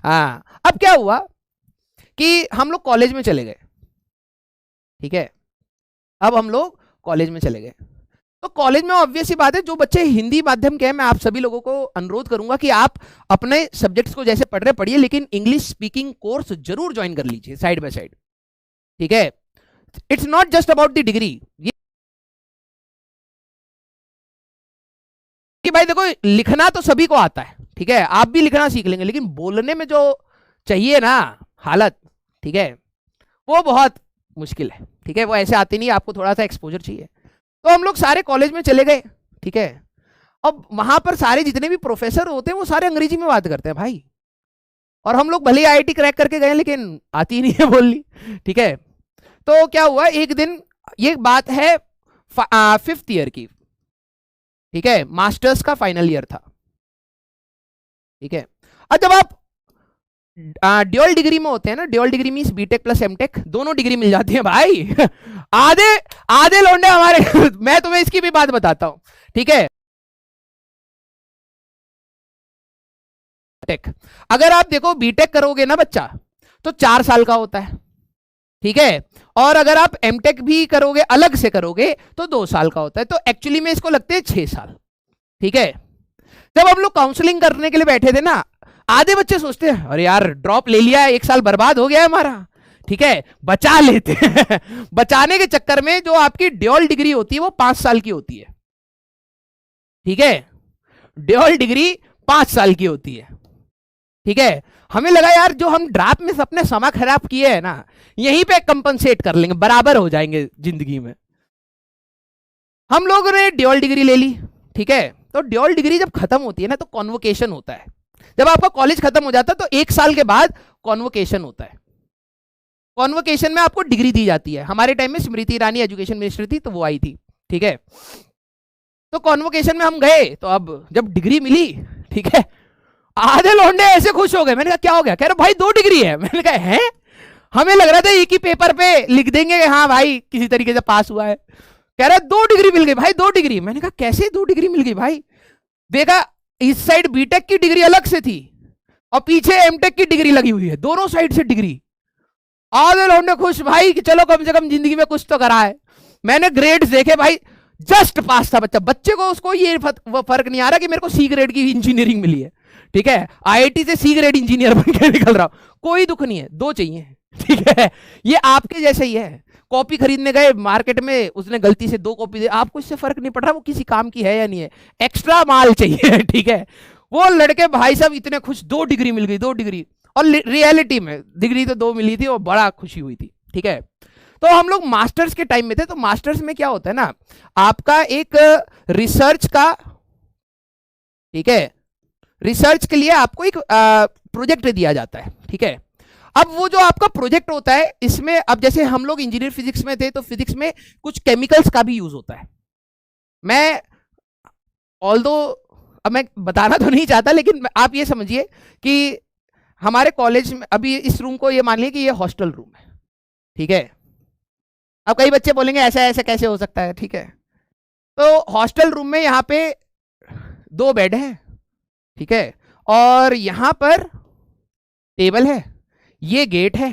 हाँ, अब क्या हुआ कि हम लोग कॉलेज में चले गए, ठीक है। अब हम लोग कॉलेज में चले गए, तो कॉलेज में ऑब्वियस सी बात है, जो बच्चे हिंदी माध्यम के हैं, मैं आप सभी लोगों को अनुरोध करूंगा कि आप अपने सब्जेक्ट्स को जैसे पढ़ रहे पढ़िए, लेकिन इंग्लिश स्पीकिंग कोर्स जरूर ज्वाइन कर लीजिए साइड बाय साइड, ठीक है। It's not just about the degree, कि भाई देखो लिखना तो सभी को आता है, ठीक है, आप भी लिखना सीख लेंगे, लेकिन बोलने में जो चाहिए ना हालत, ठीक है, वो बहुत मुश्किल है, ठीक है, वो ऐसे आती नहीं, आपको थोड़ा सा एक्सपोजर चाहिए। तो हम लोग सारे कॉलेज में चले गए, ठीक है। अब वहां पर सारे जितने भी प्रोफेसर होते हैं वो सारे अंग्रेजी में बात करते हैं भाई, और हम लोग भले ही आईआईटी क्रैक करके गए लेकिन आती ही नहीं है बोलनी, ठीक है। तो क्या हुआ एक दिन, ये बात है 5th ईयर की, ठीक है, मास्टर्स का फाइनल ईयर था, ठीक है। अब जब आप ड्यूअल डिग्री में होते हैं ना, dual degree means BTech plus MTech, दोनों डिग्री मिल जाती है भाई। आधे आधे लौंडे हमारे मैं तुम्हें इसकी भी बात बताता हूं, ठीक है। अगर आप देखो बीटेक करोगे ना बच्चा तो 4 साल का होता है, ठीक है, और अगर आप एमटेक भी करोगे अलग से करोगे तो 2 साल का होता है, तो एक्चुअली में इसको लगते हैं 6 साल, ठीक है। जब हम लोग काउंसलिंग करने के लिए बैठे थे ना, आधे बच्चे सोचते हैं अरे यार ड्रॉप ले लिया, 1 साल बर्बाद हो गया हमारा, ठीक है, बचा लेते हैं। बचाने के चक्कर में जो आपकी ड्यूअल डिग्री होती है वो 5 साल की होती है, ठीक है, ड्यूअल डिग्री 5 साल की होती है, ठीक है। हमें लगा यार जो हम ड्रॉप में अपने समय खराब किए हैं ना, यहीं पे कंपनसेट कर लेंगे, बराबर हो जाएंगे जिंदगी में। हम लोगों ने ड्यूअल डिग्री ले ली, ठीक है। तो ड्यूअल डिग्री जब खत्म होती है ना तो कॉन्वोकेशन होता है, जब आपका कॉलेज खत्म हो जाता है तो 1 साल के बाद कॉन्वोकेशन होता है। कॉन्वोकेशन में आपको डिग्री दी जाती है, हमारे टाइम में स्मृति ईरानी एजुकेशन मिनिस्टर थी तो वो आई थी, ठीक है। तो कॉन्वोकेशन में हम गए, तो अब जब डिग्री मिली, ठीक है, आधे लौंडे ऐसे खुश हो गए। मैंने कहा क्या हो गया, कह रहे भाई 2 डिग्री है। मैंने कहा है, हमें लग रहा था एक ही पेपर पे लिख देंगे कि हाँ भाई किसी तरीके से पास हुआ है, कह रहा 2 डिग्री मिल गई भाई, 2 डिग्री। मैंने कहा कैसे 2 डिग्री मिल गई भाई, देखा इस साइड बीटेक की डिग्री अलग से थी और पीछे एमटेक की डिग्री लगी हुई है, दोनों साइड से डिग्री। आधे लौंडे खुश भाई कि चलो कम से कम जिंदगी में कुछ तो करा है। मैंने ग्रेड्स देखे भाई, जस्ट पास था बच्चा, बच्चे को उसको ये फर्क नहीं आ रहा कि मेरे को सी ग्रेड की इंजीनियरिंग मिली है, ठीक है, आईआईटी से सी ग्रेड इंजीनियर बन के निकल रहा हूं, कोई दुख नहीं है, 2 चाहिए, ठीक है। ये आपके जैसे ही है, कॉपी खरीदने गए मार्केट में, उसने गलती से 2 कॉपी दे, आपको इससे फर्क नहीं पड़ रहा वो किसी काम की है या नहीं है, एक्स्ट्रा माल चाहिए, ठीक है। वो लड़के भाई साहब इतने खुश, 2 डिग्री मिल गई, 2 डिग्री, और रियलिटी में डिग्री तो 2 मिली थी और बड़ा खुशी हुई थी, ठीक है। तो हम लोग मास्टर्स के टाइम में थे, तो मास्टर्स में क्या होता है ना, आपका एक रिसर्च का, ठीक है, रिसर्च के लिए आपको एक प्रोजेक्ट दिया जाता है, ठीक है। अब वो जो आपका प्रोजेक्ट होता है, इसमें अब जैसे हम लोग इंजीनियर फिजिक्स में थे तो फिजिक्स में कुछ केमिकल्स का भी यूज होता है। मैं ऑल्दो अब मैं बताना तो नहीं चाहता, लेकिन आप ये समझिए कि हमारे कॉलेज में अभी इस रूम को ये मान लिया कि ये हॉस्टल रूम है, ठीक है। अब कई बच्चे बोलेंगे ऐसा ऐसा कैसे हो सकता है, ठीक है। तो हॉस्टल रूम में यहाँ पे 2 बेड है, ठीक है, और यहां पर टेबल है, ये गेट है,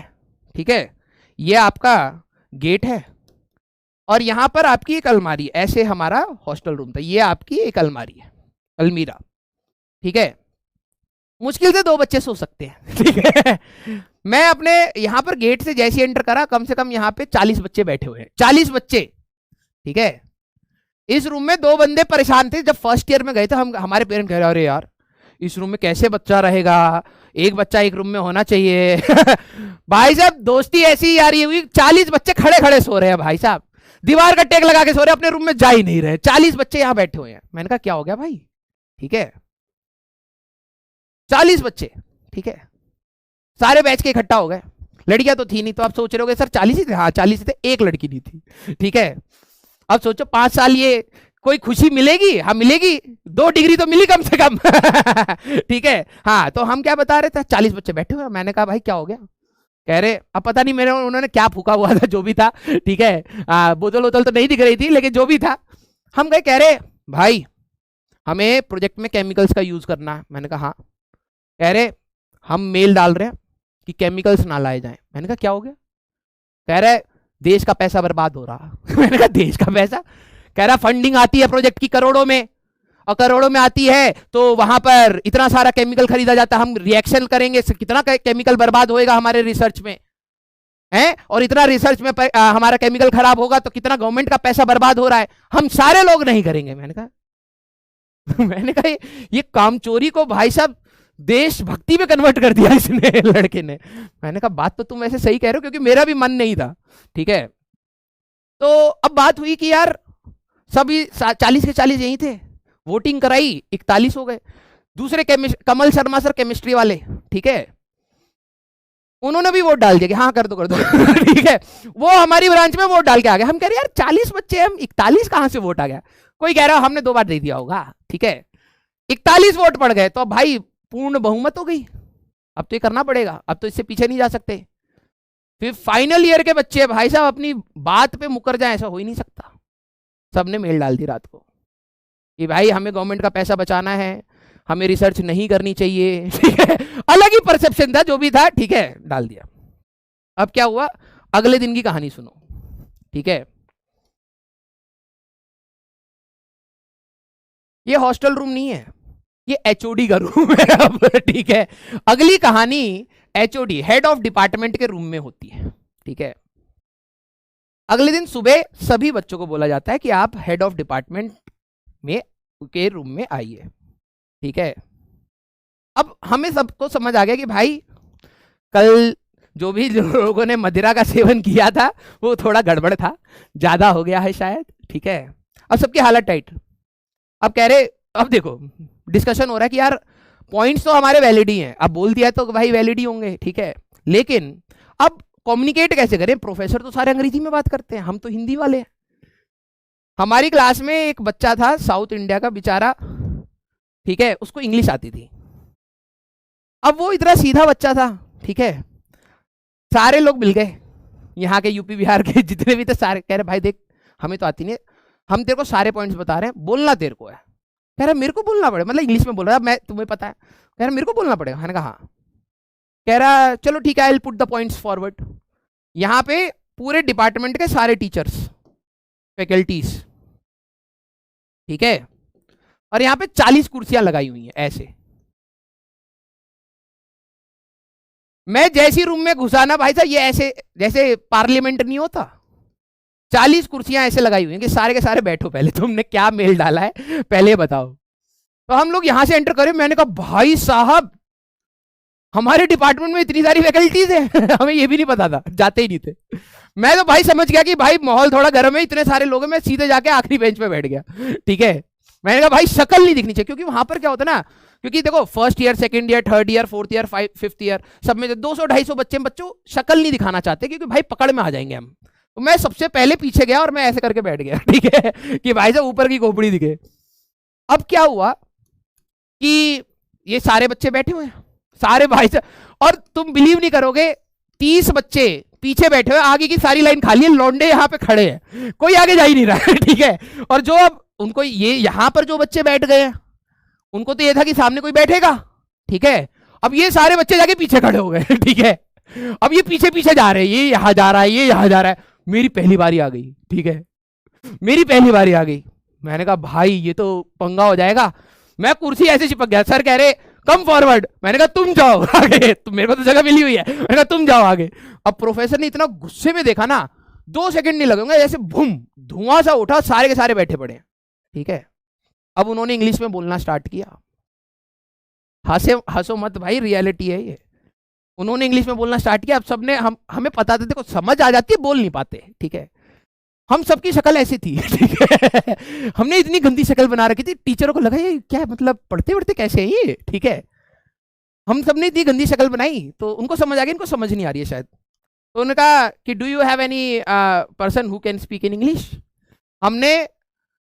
ठीक है, ये आपका गेट है, और यहां पर आपकी एक अलमारी, ऐसे हमारा हॉस्टल रूम था, ये आपकी एक अलमारी है, अलमीरा, ठीक है। मुश्किल से 2 बच्चे सो सकते हैं, ठीक है। मैं अपने यहां पर गेट से जैसे एंटर करा, कम से कम यहां पे 40 बच्चे बैठे हुए हैं, 40 बच्चे, ठीक है। इस रूम में 2 बंदे परेशान थे, जब फर्स्ट ईयर में गए थे हम, हमारे पेरेंट कह रहे अरे यार इस रूम में कैसे बच्चा रहेगा, एक बच्चा एक रूम में होना चाहिए। भाई साहब दोस्ती ऐसी यारी हुई, 40 बच्चे खड़े खड़े सो रहे हैं भाई साहब, दीवार का टेक लगा के सो रहे, अपने रूम में जा ही नहीं रहे, 40 बच्चे यहां बैठे हुए हैं। मैंने कहा क्या हो गया भाई, ठीक है, 40 बच्चे, ठीक है, सारे बैच के इकट्ठा हो गए, लड़कियां तो थी नहीं, तो आप सोच रहे हो सर 40 ही थे, हाँ 40 ही थे, एक लड़की नहीं थी, ठीक है। अब सोचो 5 साल ये कोई खुशी मिलेगी, हाँ मिलेगी, 2 डिग्री तो मिली कम से कम। ठीक है, हाँ तो हम क्या बता रहे थे, 40 बच्चे बैठे हुए। मैंने कहा भाई क्या हो गया, कह रहे अब पता नहीं मेरे उन्होंने क्या फूका हुआ था, जो भी था, ठीक है, बोतल वोतल तो नहीं दिख रही थी, लेकिन जो भी था। हम गए, कह रहे भाई हमें प्रोजेक्ट में केमिकल्स का यूज करना है। मैंने कहा हाँ, कह रहे हम मेल डाल रहे हैं कि केमिकल्स ना लाए जाएं। मैंने कहा क्या हो गया? कह रहा है देश का पैसा बर्बाद हो रहा। मैंने कहा देश का पैसा? कह रहा फंडिंग आती है प्रोजेक्ट की करोड़ों में, और करोड़ों में आती है तो वहां पर इतना सारा केमिकल खरीदा जाता है, हम रिएक्शन करेंगे कितना केमिकल बर्बाद होएगा हमारे रिसर्च में है, और इतना रिसर्च में हमारा केमिकल खराब होगा तो कितना गवर्नमेंट का पैसा बर्बाद हो रहा है, हम सारे लोग नहीं करेंगे। मैंने कहा मैंने कहा ये कामचोरी को भाई साहब देशभक्ति में कन्वर्ट कर दिया इसने लड़के ने। मैंने कहा बात तो तुम ऐसे सही कह रहे हो, क्योंकि मेरा भी मन नहीं था। ठीक है, तो अब बात हुई कि यार सभी 40 के 40 यही थे, वोटिंग कराई, 41 हो गए। दूसरे कमल शर्मा सर केमिस्ट्री वाले, ठीक है, उन्होंने भी वोट डाल दिया कि हाँ कर दो ठीक है, वो हमारी ब्रांच में वोट डाल के आ गए। हम कह रहे यार 40 बच्चे, हम 41 कहां से वोट आ गया? कोई कह रहा है हमने 2 बार दे दिया होगा। ठीक है, 41 वोट पड़ गए, तो भाई पूर्ण बहुमत हो गई। अब तो ये करना पड़ेगा, अब तो इससे पीछे नहीं जा सकते। फिर फाइनल ईयर के बच्चे भाई साहब अपनी बात पे मुकर जाए, ऐसा हो ही नहीं सकता। सबने मेल डाल दी रात को कि भाई हमें गवर्नमेंट का पैसा बचाना है, हमें रिसर्च नहीं करनी चाहिए। ठीक है, अलग ही परसेप्शन था जो भी था, ठीक है, डाल दिया। अब क्या हुआ, अगले दिन की कहानी सुनो। ठीक है, ये हॉस्टल रूम नहीं है, ये एचओडी का रूम है अब। ठीक है, अगली कहानी एचओडी हेड ऑफ डिपार्टमेंट के रूम में होती है। ठीक है, अगले दिन सुबह सभी बच्चों को बोला जाता है कि आप हेड ऑफ डिपार्टमेंट में के रूम में आइए। ठीक है, अब हमें सबको समझ आ गया कि भाई कल जो भी लोगों ने मदिरा का सेवन किया था वो थोड़ा गड़बड़ था, ज्यादा हो गया है शायद। ठीक है, अब सबकी हालत टाइट। अब कह रहे, अब देखो डिस्कशन हो रहा है कि यार पॉइंट्स तो हमारे वैलिड ही हैं, अब बोल दिया तो भाई वैलिड ही होंगे। ठीक है, लेकिन अब कम्युनिकेट कैसे करें? प्रोफेसर तो सारे अंग्रेजी में बात करते हैं, हम तो हिंदी वाले हैं। हमारी क्लास में एक बच्चा था साउथ इंडिया का बेचारा, ठीक है, उसको इंग्लिश आती थी। अब वो इतना सीधा बच्चा था, ठीक है, सारे लोग मिल गए यहाँ के यूपी बिहार के जितने भी थे, सारे कह रहे भाई देख हमें तो आती नहीं, हम तेरे को सारे पॉइंट्स बता रहे हैं, बोलना तेरे को है। कह रहा मेरे को बोलना पड़ेगा, मतलब इंग्लिश में बोल रहा, मैं तुम्हें पता है। कह रहा मेरे को बोलना पड़ेगा। मैंने कहा हाँ। कह रहा चलो ठीक है, I will put the points forward. यहाँ पे पूरे डिपार्टमेंट के सारे टीचर्स, फैकल्टीज, ठीक है, और यहाँ पे 40 कुर्सियां लगाई हुई हैं ऐसे। मैं जैसी रूम में घुसा ना भाई साहब, ये ऐसे जैसे पार्लियामेंट नहीं होता, 40 कुर्सियां ऐसे लगाई हुई हैं कि सारे के सारे बैठो, पहले तुमने क्या मेल डाला है पहले बताओ। तो हम लोग यहां से एंटर करें, मैंने कहा भाई साहब हमारे डिपार्टमेंट में इतनी सारी फैकल्टीज है हमें ये भी नहीं पता था, जाते ही नहीं थे। मैं तो भाई समझ गया कि भाई माहौल थोड़ा गर्म है, इतने सारे लोग हैं, मैं सीधे जाके आखिरी बेंच पे बैठ गया। ठीक है, मैंने कहा भाई शक्ल नहीं दिखनी चाहिए, क्योंकि वहां पर क्या होता है ना, क्योंकि देखो first year, second year, third year, fourth year, fifth year, सब में 200-250 बच्चों शक्ल नहीं दिखाना चाहते, क्योंकि भाई पकड़ में आ जाएंगे हम। तो मैं सबसे पहले पीछे गया और मैं ऐसे करके बैठ गया। ठीक है, कि भाई साहब ऊपर की खोपड़ी दिखे। अब क्या हुआ कि ये सारे बच्चे बैठे हुए हैं, सारे भाई साहब, और तुम बिलीव नहीं करोगे 30 बच्चे पीछे बैठे हुए, आगे की सारी लाइन खाली है, लौंडे यहाँ पे खड़े हैं, कोई आगे जा ही नहीं रहा है। ठीक है, और जो अब उनको ये यहाँ पर जो बच्चे बैठ गए हैं उनको तो ये था कि सामने कोई बैठेगा। ठीक है, अब ये सारे बच्चे जाके पीछे खड़े हो गए। ठीक है, अब ये पीछे पीछे जा रहे हैं, ये यहां जा रहा है, ये यहां जा रहा है। मेरी पहली बारी आ गई। ठीक है, मेरी पहली बारी आ गई। मैंने कहा भाई ये तो पंगा हो जाएगा। मैं कुर्सी ऐसे चिपक गया, सर कह रहे कम फॉरवर्ड, मैंने कहा तुम जाओ आगे, तुम, मेरे को तो जगह मिली हुई है, मैंने कहा तुम जाओ आगे। अब प्रोफेसर ने इतना गुस्से में देखा ना, 2 सेकंड नहीं लगेंगे, जैसे भूम धुआं सा उठा, सारे के सारे बैठे पड़े। ठीक है, अब उन्होंने इंग्लिश में बोलना स्टार्ट किया। हंसो मत भाई, रियलिटी है ये। उन्होंने इंग्लिश में बोलना स्टार्ट किया। अब सबने हमें पता था, देखो समझ आ जाती है, बोल नहीं पाते। ठीक है, हम सबकी शक्ल ऐसी थी। ठीक है, हमने इतनी गंदी शक्ल बना रखी थी, टीचरों को लगा ये क्या, मतलब पढ़ते पढ़ते कैसे है ये। ठीक है, हम सबने इतनी गंदी शक्ल बनाई तो उनको समझ आ गया, इनको समझ नहीं आ रही है शायद। तो उन्होंने कहा कि do you have any person who can speak in English. हमने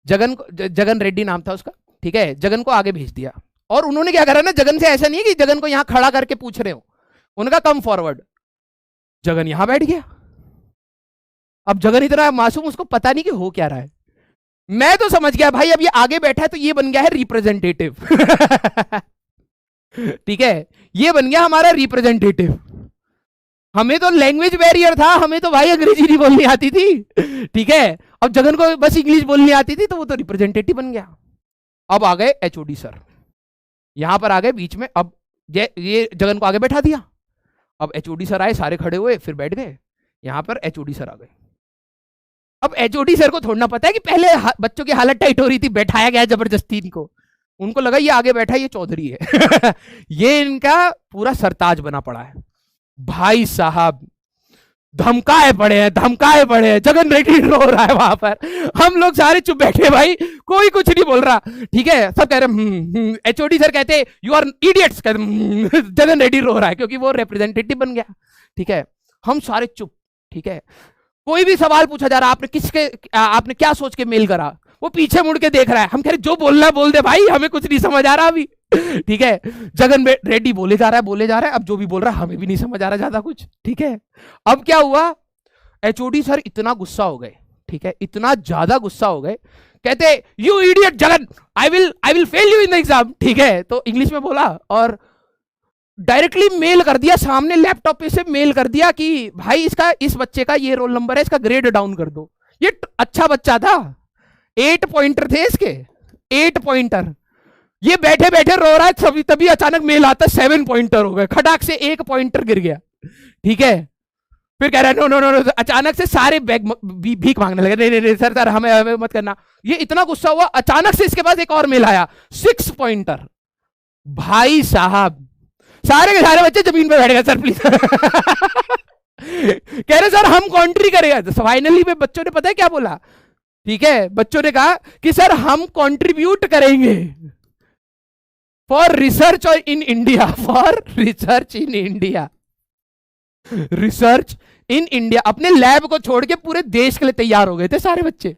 जगन रेड्डी नाम था उसका, ठीक है, जगन को आगे भेज दिया। और उन्होंने क्या करा ना, जगन से ऐसा नहीं है कि जगन को यहां खड़ा करके पूछ रहे हो, उनका कम फॉरवर्ड, जगन यहां बैठ गया। अब जगन इतना मासूम, उसको पता नहीं कि हो क्या रहा है। मैं तो समझ गया भाई अब ये आगे बैठा है तो ये बन गया है रिप्रेजेंटेटिव। ठीक है, ये बन गया हमारा रिप्रेजेंटेटिव। हमें तो लैंग्वेज बैरियर था, हमें तो भाई अंग्रेजी नहीं बोलनी आती थी, ठीक है। अब जगन को बस इंग्लिश बोलनी आती थी, तो वो तो रिप्रेजेंटेटिव बन गया। अब आ गए एचओडी सर, यहां पर आ गए बीच में। अब ये जगन को आगे बैठा दिया। अब एचओडी सर आए, सारे खड़े हुए, फिर बैठ गए। यहां पर एचओडी सर आ गए। अब एचओडी सर को थोड़ा पता है कि पहले बच्चों की हालत टाइट हो रही थी, बैठाया गया जबरदस्ती इनको। उनको लगा ये आगे बैठा, ये चौधरी है। ये इनका पूरा सरताज बना पड़ा है। भाई साहब धमकाए पड़े हैं, धमकाए पड़े हैं। जगन रेड्डी रो रहा है वहां पर, हम लोग सारे चुप बैठे भाई, कोई कुछ नहीं बोल रहा, ठीक है। सब कह रहे एचओडी सर कहते यू आर इडियट्स, कहते जगन रेड्डी रो रहा है क्योंकि वो रिप्रेजेंटेटिव बन गया, ठीक है। हम सारे चुप, ठीक है। कोई भी सवाल पूछा जा रहा, आपने क्या सोच के मेल करा, वो पीछे मुड़ के देख रहा है। हम कह रहे जो बोलना है बोल दे भाई, हमें कुछ नहीं समझ आ रहा अभी, ठीक है। जगन रेड्डी बोले जा रहा है, अब जो भी बोल रहा है हमें भी नहीं समझ आ रहा ज्यादा कुछ, ठीक है। अब क्या हुआ, एचओडी सर इतना गुस्सा हो गए, ठीक है, इतना ज्यादा गुस्सा हो गए, कहते you idiot Jagan, I will fail you in the exam, ठीक है। तो इंग्लिश में बोला और डायरेक्टली मेल कर दिया, सामने लैपटॉप पे से मेल कर दिया कि भाई इस बच्चे का ये रोल नंबर है, इसका ग्रेड डाउन कर दो। ये अच्छा बच्चा था, 8 पॉइंटर थे इसके, 8 पॉइंटर। ये बैठे बैठे रो रहा है, तभी अचानक मेल आता, 7 पॉइंटर हो गए, खटाक से 1 पॉइंटर गिर गया, ठीक है। फिर कह रहा है नो नो नो, अचानक से सारे भीख मांगने लगे, नहीं नहीं सर हमें मत करना। ये इतना गुस्सा हुआ, अचानक से इसके पास एक और मेल आया, 6 पॉइंटर। भाई साहब सारे के सारे बच्चे जमीन पे बैठ गए, सर प्लीज। कह रहे सर हम कॉन्ट्री करेगा। तो फाइनली में बच्चों ने पता है क्या बोला, ठीक है, बच्चों ने कहा कि सर हम कंट्रीब्यूट करेंगे for research in India, for research in India, research in India. अपने लैब को छोड़ के पूरे देश के लिए तैयार हो गए थे सारे बच्चे,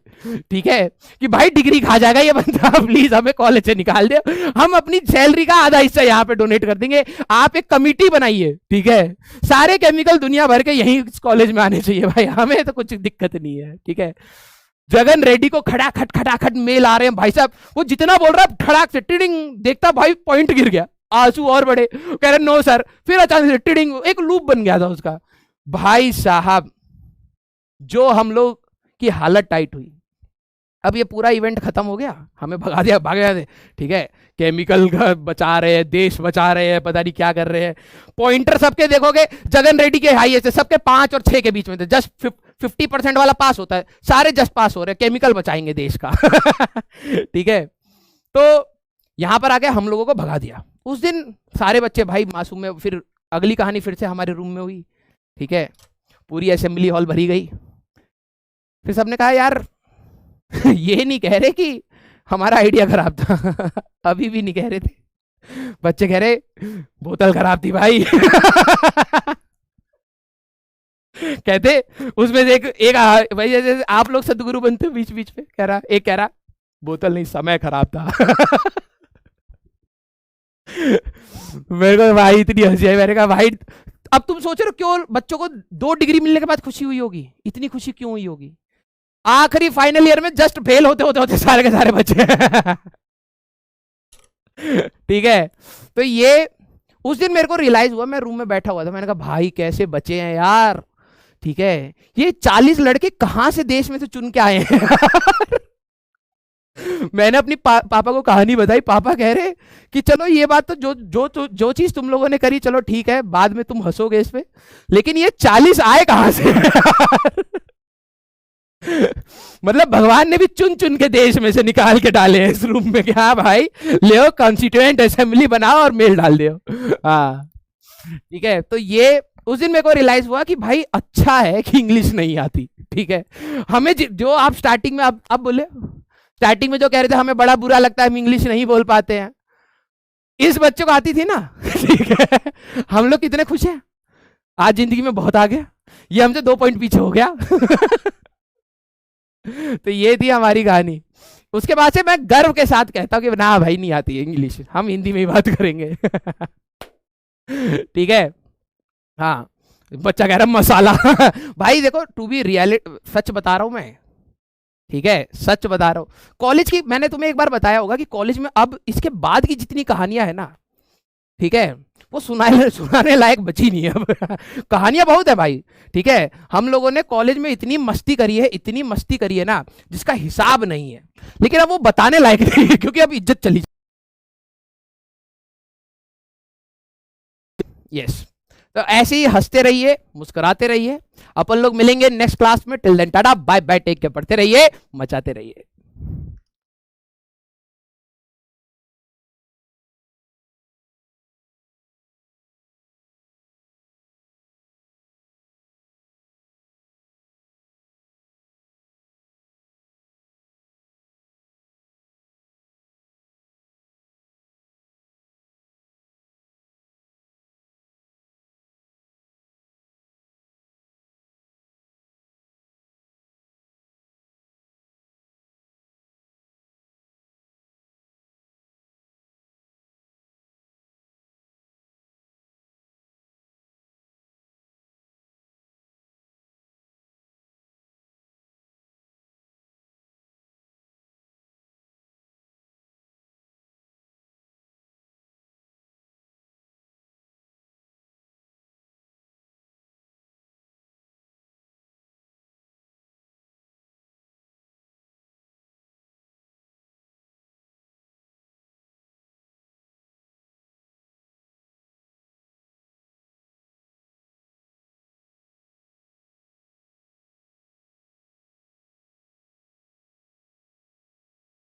ठीक है, कि भाई डिग्री खा जाएगा ये बंदा, प्लीज हमें कॉलेज से निकाल दे, हम अपनी सैलरी का आधा हिस्सा यहाँ पे डोनेट कर देंगे, आप एक कमिटी बनाइए, ठीक है। सारे केमिकल दुनिया भर के यही कॉलेज में आने चाहिए भाई, हमें तो कुछ दिक्कत नहीं है, ठीक है। जगन रेड्डी को खटाखट मेल आ रहे हैं भाई साहब, वो जितना बोल रहा है खड़ाक से टिडिंग, देखता भाई पॉइंट गिर गया, आंसू और बड़े, कह रहे नो सर। फिर अचानक से टिडिंग, एक लूप बन गया था उसका। भाई साहब जो हम लोग की हालत टाइट हुई। अब ये पूरा इवेंट खत्म हो गया, हमें भगा दिया, भाग गया, ठीक है। केमिकल का बचा रहे हैं, देश बचा रहे हैं, पता नहीं क्या कर रहे हैं। पॉइंटर सबके देखोगे जगन रेड्डी के हाईएस्ट है, सबके 5 और 6 के बीच में थे, जस्ट 50% वाला पास होता है, सारे जस्ट पास हो रहे हैं, केमिकल बचाएंगे देश का। ठीक है, तो यहां पर आके हम लोगों को भगा दिया। उस दिन सारे बच्चे भाई मासूम में, फिर अगली कहानी फिर से हमारे रूम में हुई, ठीक है, पूरी असेंबली हॉल भरी गई। फिर सबने कहा यार ये नहीं कह रहे कि हमारा आइडिया खराब था। अभी भी नहीं कह रहे थे, बच्चे कह रहे बोतल खराब थी भाई। कहते उसमें से एक भाई जैसे आप लोग सदगुरु बनते हो, बीच बीच में एक कह रहा बोतल नहीं समय खराब था। मेरे को भाई इतनी हंसी आई, मैंने कहा भाई अब तुम सोच रहे हो क्यों बच्चों को 2 डिग्री मिलने के बाद खुशी हुई होगी, इतनी खुशी क्यों हुई होगी? आखिरी फाइनल ईयर में जस्ट फेल होते सारे के सारे बच्चे। ठीक है, तो ये उस दिन मेरे को रियलाइज हुआ, मैं रूम में बैठा हुआ था, मैंने कहा भाई कैसे बचे हैं यार, ठीक है, ये 40 लड़के कहां से देश में से चुन के आए हैं। मैंने अपनी पापा को कहानी बताई, पापा कह रहे कि चलो ये बात तो जो चीज तुम लोगों ने करी चलो ठीक है, बाद में तुम हंसोगे इस पे, लेकिन ये 40 आए कहां से? मतलब भगवान ने भी चुन चुन के देश में से निकाल के डाले हैं इस रूम में, क्या भाई ले कॉन्स्टिट्यूएंट असेंबली बनाओ और मेल डाल दो। हाँ ठीक है, तो ये उस दिन मेरे को रियलाइज हुआ कि भाई अच्छा है कि इंग्लिश नहीं आती, ठीक है। हमें जो आप स्टार्टिंग में आप बोले, स्टार्टिंग में जो कह रहे थे हमें बड़ा बुरा लगता है हम इंग्लिश नहीं बोल पाते हैं, इस बच्चे को आती थी ना, ठीक है, हम लोग कितने खुश हैं, आज जिंदगी में बहुत आगे, ये हमसे 2 पॉइंट पीछे हो गया। तो ये थी हमारी कहानी। उसके बाद से मैं गर्व के साथ कहता हूँ कि ना भाई नहीं आती है इंग्लिश, हम हिंदी में ही बात करेंगे। ठीक है, हाँ बच्चा कह रहा मसाला। भाई देखो टू बी रियलिटी, सच बता रहा हूं मैं, ठीक है, सच बता रहा हूं। कॉलेज की मैंने तुम्हें एक बार बताया होगा कि कॉलेज में अब इसके बाद की जितनी कहानियां है ना, ठीक है, वो सुनाने लायक बची नहीं है अब कहानियां बहुत है भाई। ठीक है, हम लोगों ने कॉलेज में इतनी मस्ती करी है, इतनी मस्ती करी है ना जिसका हिसाब नहीं है, लेकिन अब वो बताने लायक नहीं है क्योंकि अब इज्जत चली। यस, तो ऐसे ही हंसते रहिए, मुस्कुराते रहिए। अपन लोग मिलेंगे नेक्स्ट क्लास में। Till then tata bye bye, take care, पढ़ते रहिए, मचाते रहिए।